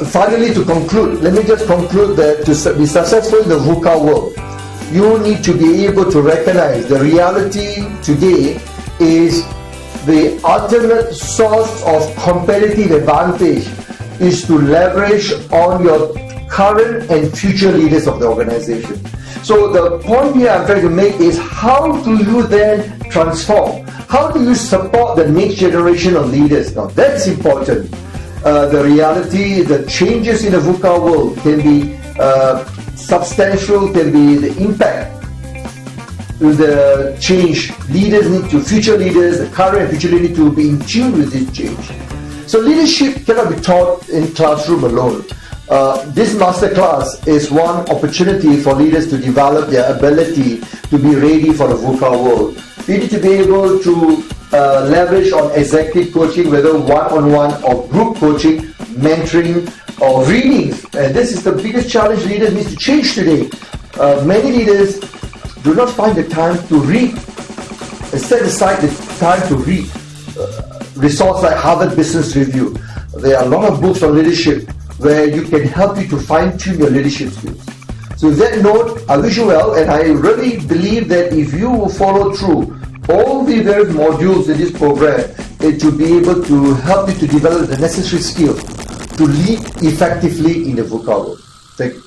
finally, to conclude, let me just conclude that to be successful in the VUCA world, you need to be able to recognize the reality today is the ultimate source of competitive advantage is to leverage on your current and future leaders of the organization. So the point here I'm trying to make is, how do you then transform? How do you support the next generation of leaders? Now that's important. The reality, the changes in the VUCA world can be substantial, can be the impact. The change, leaders need to, future leaders, the current and future leaders need to be in tune with this change. So leadership cannot be taught in classroom alone. This masterclass is one opportunity for leaders to develop their ability to be ready for the VUCA world. You need to be able to leverage on executive coaching, whether one-on-one or group coaching, mentoring or readings. And this is the biggest challenge leaders need to change today. Many leaders do not find the time to read, set aside the time to read. Resources like Harvard Business Review. There are a lot of books on leadership where you can help you to fine-tune your leadership skills. So with that note, I wish you well, and I really believe that if you will follow through all the various modules in this program, it will be able to help you to develop the necessary skills to lead effectively in the VUCA world. Thank you.